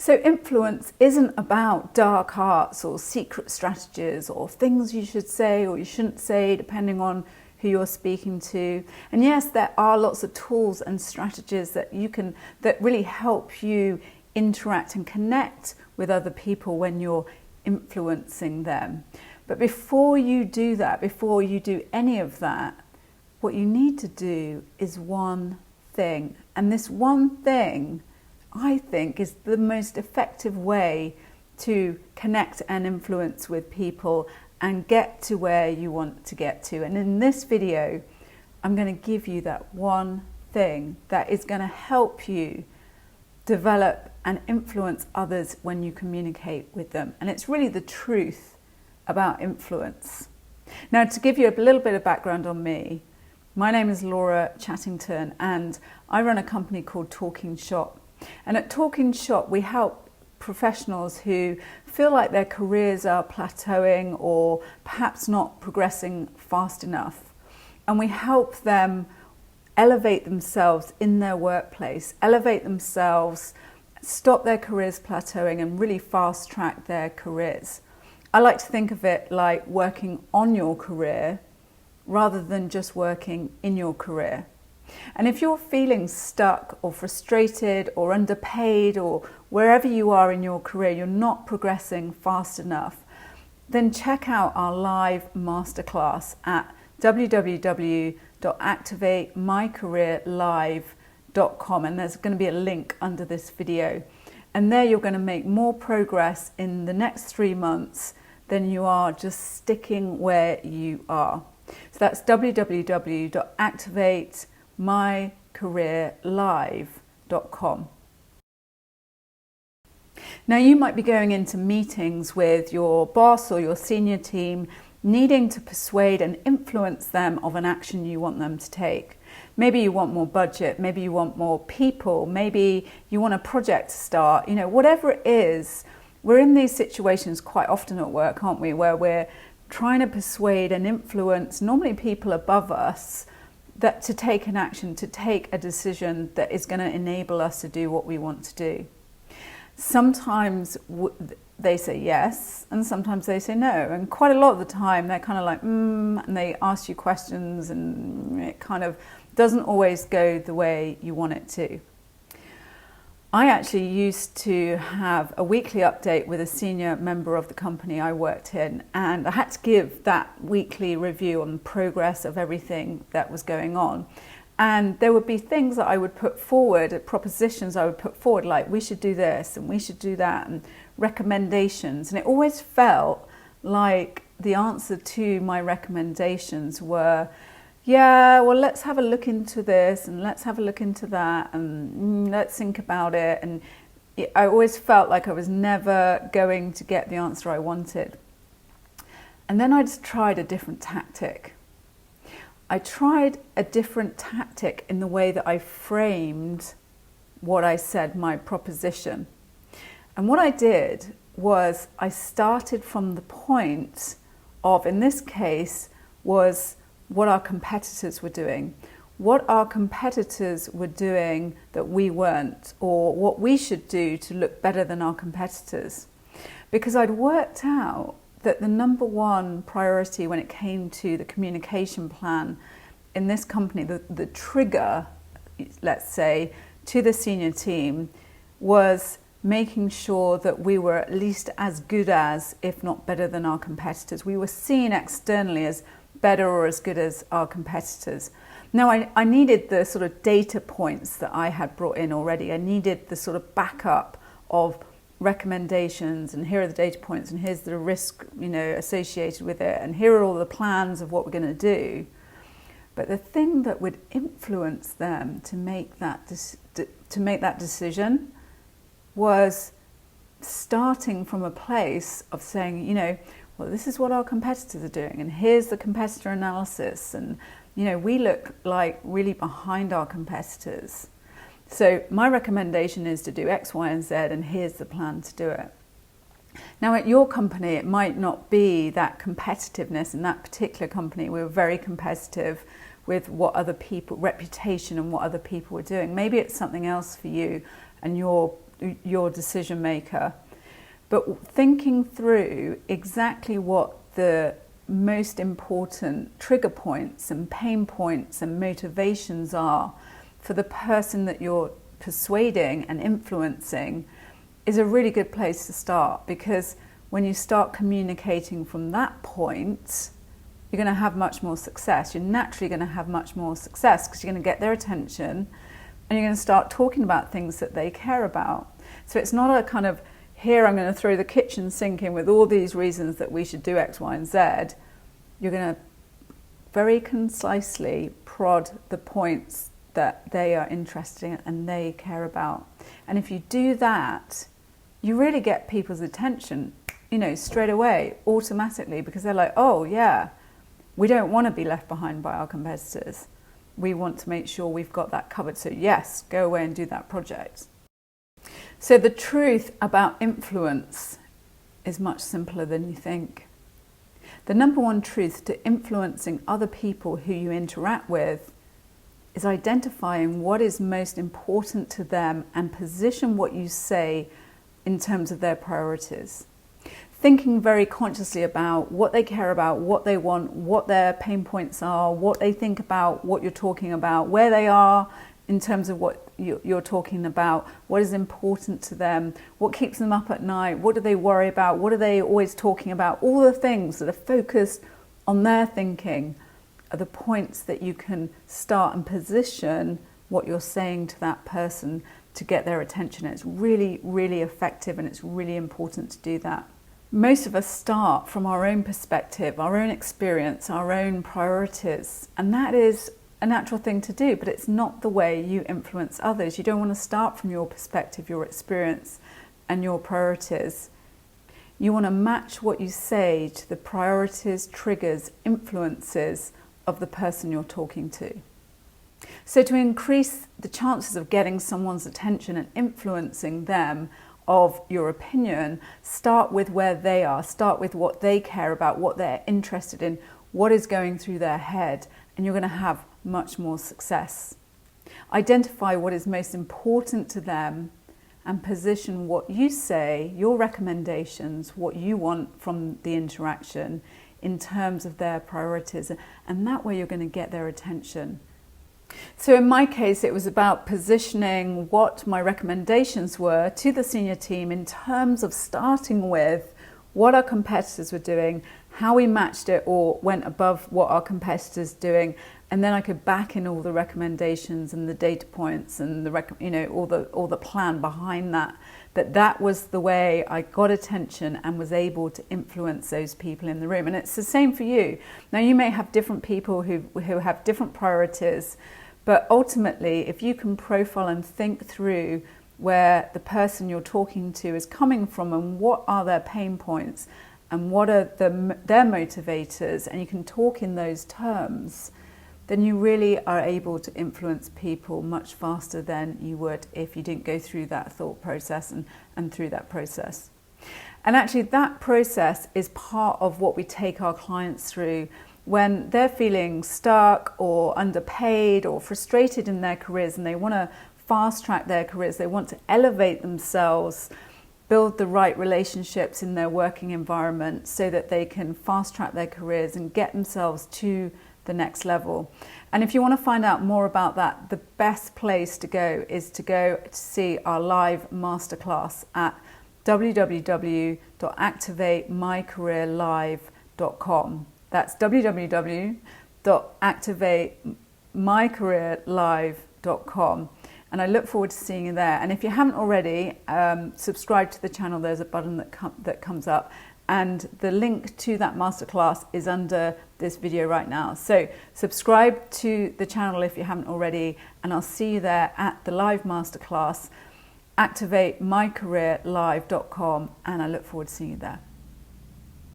So influence isn't about dark arts or secret strategies or things you should say or you shouldn't say depending on who you're speaking to. And yes, there are lots of tools and strategies that really help you interact and connect with other people when you're influencing them. But before you do that, before you do any of that, what you need to do is one thing. And this one thing, I think, is the most effective way to connect and influence with people and get to where you want to get to. And in this video, I'm going to give you that one thing that is going to help you develop and influence others when you communicate with them. And it's really the truth about influence. Now, to give you a little bit of background on me, my name is Laura Chattington and I run a company called Talking Shop. And at Talking Shop, we help professionals who feel like their careers are plateauing or perhaps not progressing fast enough. And we help them elevate themselves in their workplace, elevate themselves, stop their careers plateauing and really fast track their careers. I like to think of it like working on your career rather than just working in your career. And if you're feeling stuck or frustrated or underpaid or wherever you are in your career, you're not progressing fast enough, then check out our live masterclass at www.activatemycareerlive.com, and there's going to be a link under this video. And there you're going to make more progress in the next 3 months than you are just sticking where you are. So that's www.activatemycareerlive.com. Now you might be going into meetings with your boss or your senior team, needing to persuade and influence them of an action you want them to take. Maybe you want more budget, maybe you want more people, maybe you want a project to start, whatever it is. We're in these situations quite often at work, aren't we, where we're trying to persuade and influence normally people above us that to take an action, to take a decision that is going to enable us to do what we want to do. Sometimes they say yes, and sometimes they say no. And quite a lot of the time, they're kind of like, and they ask you questions, and it kind of doesn't always go the way you want it to. I actually used to have a weekly update with a senior member of the company I worked in, and I had to give that weekly review on the progress of everything that was going on. And there would be things that I would put forward, propositions I would put forward, like we should do this and we should do that, and recommendations. And it always felt like the answer to my recommendations were, yeah, well, let's have a look into this and let's have a look into that and let's think about it. And I always felt like I was never going to get the answer I wanted. And then I just tried a different tactic. I tried a different tactic in the way that I framed what I said, my proposition. And what I did was I started from the point of, in this case, was what our competitors were doing. What our competitors were doing that we weren't, or what we should do to look better than our competitors. Because I'd worked out that the number one priority when it came to the communication plan in this company, the trigger, let's say, to the senior team was making sure that we were at least as good as, if not better than our competitors. We were seen externally as better or as good as our competitors. Now, I needed the sort of data points that I had brought in already. I needed the sort of backup of recommendations, and here are the data points, and here's the risk, associated with it, and here are all the plans of what we're going to do. But the thing that would influence them to make that decision was starting from a place of saying, well, this is what our competitors are doing, and here's the competitor analysis, and we look like really behind our competitors. So my recommendation is to do X, Y, and Z, and here's the plan to do it. Now at your company, it might not be that competitiveness. In that particular company, we were very competitive with what other people, reputation and what other people were doing. Maybe it's something else for you, and you're your decision maker. But thinking through exactly what the most important trigger points and pain points and motivations are for the person that you're persuading and influencing is a really good place to start, because when you start communicating from that point, you're going to have much more success. You're naturally going to have much more success because you're going to get their attention and you're going to start talking about things that they care about. So it's not a kind of, here I'm going to throw the kitchen sink in with all these reasons that we should do X, Y, and Z. You're going to very concisely prod the points that they are interested in and they care about. And if you do that, you really get people's attention, straight away, automatically, because they're like, oh yeah, we don't want to be left behind by our competitors. We want to make sure we've got that covered. So yes, go away and do that project. So the truth about influence is much simpler than you think. The number one truth to influencing other people who you interact with is identifying what is most important to them and position what you say in terms of their priorities. Thinking very consciously about what they care about, what they want, what their pain points are, what they think about, what you're talking about, where they are in terms of what you're talking about, what is important to them, what keeps them up at night, what do they worry about, what are they always talking about. All the things that are focused on their thinking are the points that you can start and position what you're saying to that person to get their attention. It's really, really effective, and it's really important to do that. Most of us start from our own perspective, our own experience, our own priorities, and that is a natural thing to do, but it's not the way you influence others. You don't want to start from your perspective, your experience, and your priorities. You want to match what you say to the priorities, triggers, influences of the person you're talking to. So to increase the chances of getting someone's attention and influencing them of your opinion, start with where they are, start with what they care about, what they're interested in, what is going through their head, and you're going to have much more success. Identify what is most important to them and position what you say, your recommendations, what you want from the interaction in terms of their priorities, and that way you're going to get their attention. So in my case, it was about positioning what my recommendations were to the senior team in terms of starting with what our competitors were doing, how we matched it or went above what our competitors were doing, and then I could back in all the recommendations and the data points and all the plan behind that. That was the way I got attention and was able to influence those people in the room. And it's the same for you. Now, you may have different people who have different priorities, but ultimately, if you can profile and think through where the person you're talking to is coming from and what are their pain points and what are their motivators, and you can talk in those terms, then you really are able to influence people much faster than you would if you didn't go through that thought process and through that process. And actually that process is part of what we take our clients through when they're feeling stuck or underpaid or frustrated in their careers and they want to fast track their careers, they want to elevate themselves, build the right relationships in their working environment so that they can fast track their careers and get themselves to the next level. And if you want to find out more about that, the best place to go is to go to see our live masterclass at www.activatemycareerlive.com. That's www.activatemycareerlive.com. And I look forward to seeing you there. And if you haven't already, subscribe to the channel. There's a button that comes up. And the link to that masterclass is under this video right now. So subscribe to the channel if you haven't already, and I'll see you there at the live masterclass, activatemycareerlive.com, and I look forward to seeing you there.